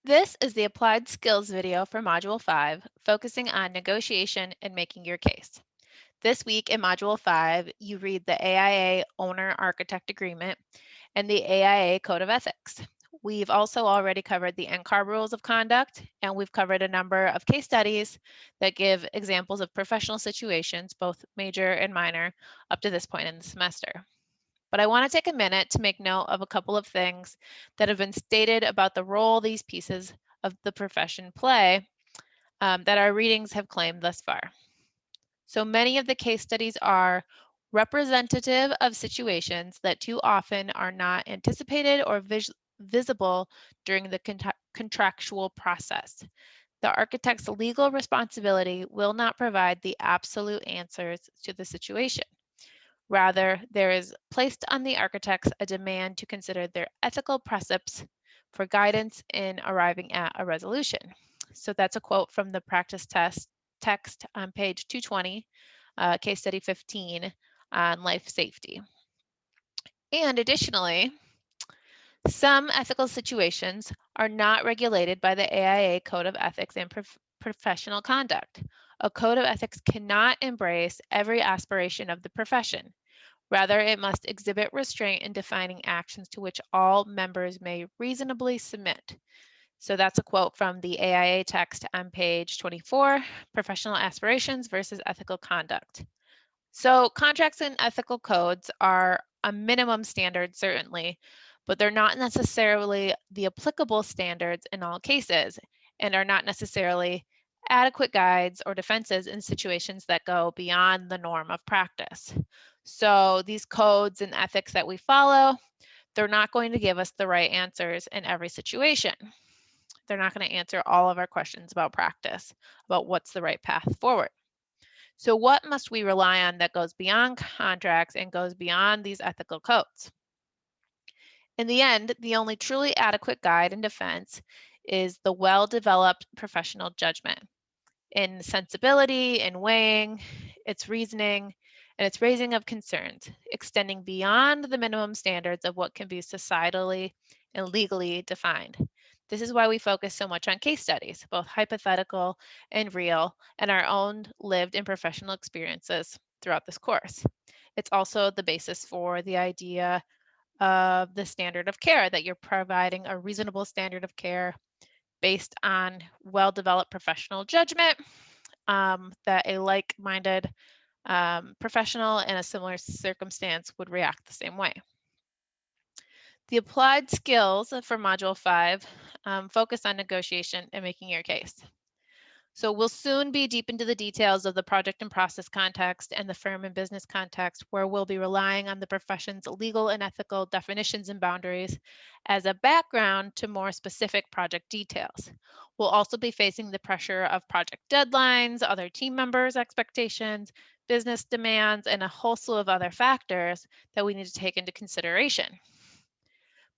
This is the applied skills video for Module 5, focusing on negotiation and making your case. This week in Module 5, you read the AIA Owner Architect Agreement and the AIA Code of Ethics. We've also already covered the NCAR Rules of Conduct, and we've covered a number of case studies that give examples of professional situations, both major and minor, up to this point in the semester. But I want to take a minute to make note of a couple of things that have been stated about the role these pieces of the profession play that our readings have claimed thus far. So many of the case studies are representative of situations that too often are not anticipated or visible during the contractual process. The architect's legal responsibility will not provide the absolute answers to the situation. Rather, there is placed on the architects a demand to consider their ethical precepts for guidance in arriving at a resolution. So that's a quote from the practice test text on page 220, case study 15 on life safety. And additionally, some ethical situations are not regulated by the AIA Code of Ethics and Professional Conduct. A code of ethics cannot embrace every aspiration of the profession. Rather, it must exhibit restraint in defining actions to which all members may reasonably submit. So that's a quote from the AIA text on page 24, Professional Aspirations versus Ethical Conduct. So contracts and ethical codes are a minimum standard, certainly, but they're not necessarily the applicable standards in all cases and are not necessarily adequate guides or defenses in situations that go beyond the norm of practice. So these codes and ethics that we follow, they're not going to give us the right answers in every situation. They're not going to answer all of our questions about practice, about what's the right path forward. So what must we rely on that goes beyond contracts and goes beyond these ethical codes? In the end, the only truly adequate guide and defense is the well-developed professional judgment in sensibility, in weighing, its reasoning, and its raising of concerns, extending beyond the minimum standards of what can be societally and legally defined. This is why we focus so much on case studies, both hypothetical and real, and our own lived and professional experiences throughout this course. It's also the basis for the idea of the standard of care, that you're providing a reasonable standard of care based on well-developed professional judgment, that a like-minded professional in a similar circumstance would react the same way. The applied skills for Module 5 focus on negotiation and making your case. So we'll soon be deep into the details of the project and process context and the firm and business context, where we'll be relying on the profession's legal and ethical definitions and boundaries as a background to more specific project details. We'll also be facing the pressure of project deadlines, other team members' expectations, business demands, and a whole slew of other factors that we need to take into consideration.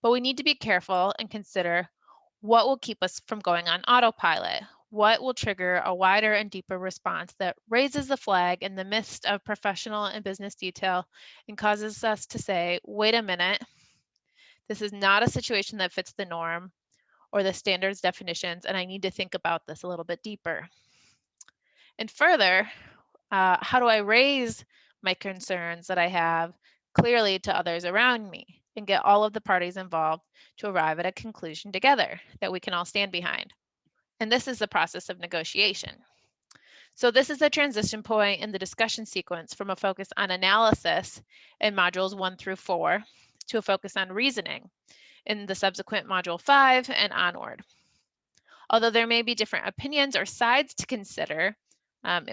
But we need to be careful and consider what will keep us from going on autopilot. What will trigger a wider and deeper response that raises the flag in the midst of professional and business detail and causes us to say, wait a minute, this is not a situation that fits the norm or the standards definitions, and I need to think about this a little bit deeper. And further, how do I raise my concerns that I have clearly to others around me and get all of the parties involved to arrive at a conclusion together that we can all stand behind? And this is the process of negotiation. So this is a transition point in the discussion sequence from a focus on analysis in modules 1 through 4 to a focus on reasoning in the subsequent module 5 and onward. Although there may be different opinions or sides to consider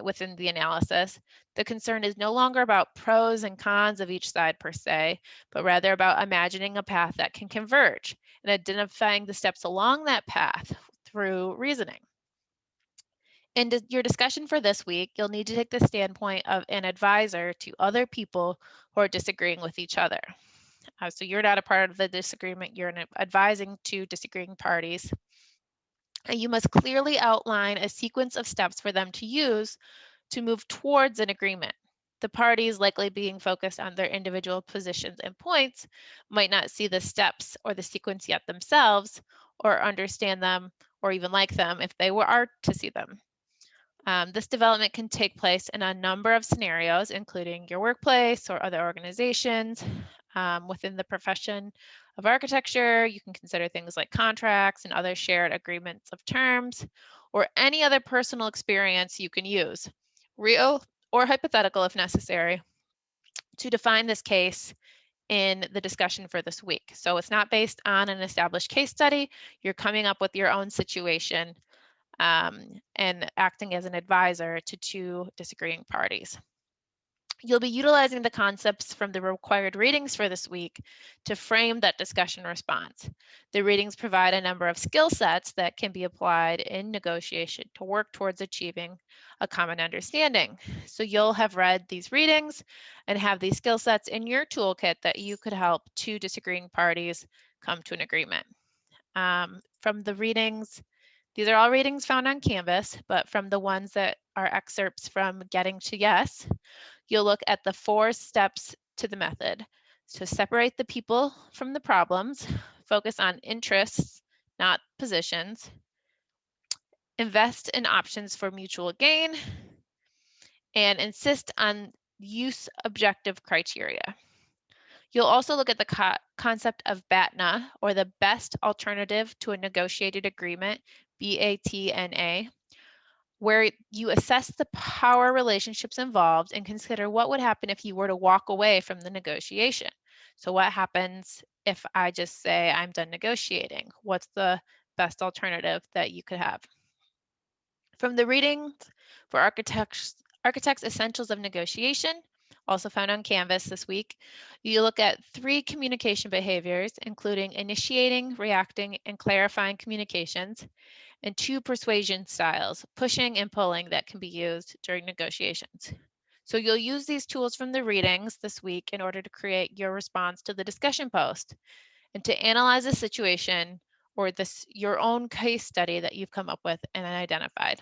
within the analysis, the concern is no longer about pros and cons of each side per se, but rather about imagining a path that can converge and identifying the steps along that path through reasoning. In your discussion for this week, you'll need to take the standpoint of an advisor to other people who are disagreeing with each other. So you're not a part of the disagreement, you're advising to disagreeing parties. And you must clearly outline a sequence of steps for them to use to move towards an agreement. The parties, likely being focused on their individual positions and points, might not see the steps or the sequence yet themselves or understand them or even like them if they are to see them. This development can take place in a number of scenarios, including your workplace or other organizations. Within the profession of architecture, you can consider things like contracts and other shared agreements of terms, or any other personal experience you can use, real or hypothetical if necessary, to define this case in the discussion for this week. So it's not based on an established case study. You're coming up with your own situation and acting as an advisor to two disagreeing parties. You'll be utilizing the concepts from the required readings for this week to frame that discussion response. The readings provide a number of skill sets that can be applied in negotiation to work towards achieving a common understanding. So you'll have read these readings and have these skill sets in your toolkit that you could help two disagreeing parties come to an agreement. From the readings, these are all readings found on Canvas, but from the ones that are excerpts from Getting to Yes, you'll look at the 4 steps to the method. So separate the people from the problems, focus on interests, not positions, invest in options for mutual gain, and insist on use objective criteria. You'll also look at the concept of BATNA, or the best alternative to a negotiated agreement, BATNA, where you assess the power relationships involved and consider what would happen if you were to walk away from the negotiation. So what happens if I just say I'm done negotiating? What's the best alternative that you could have? From the readings for Architects Essentials of Negotiation, also found on Canvas this week, you look at 3 communication behaviors, including initiating, reacting, and clarifying communications, and 2 persuasion styles, pushing and pulling, that can be used during negotiations. So you'll use these tools from the readings this week in order to create your response to the discussion post and to analyze the situation or your own case study that you've come up with and identified.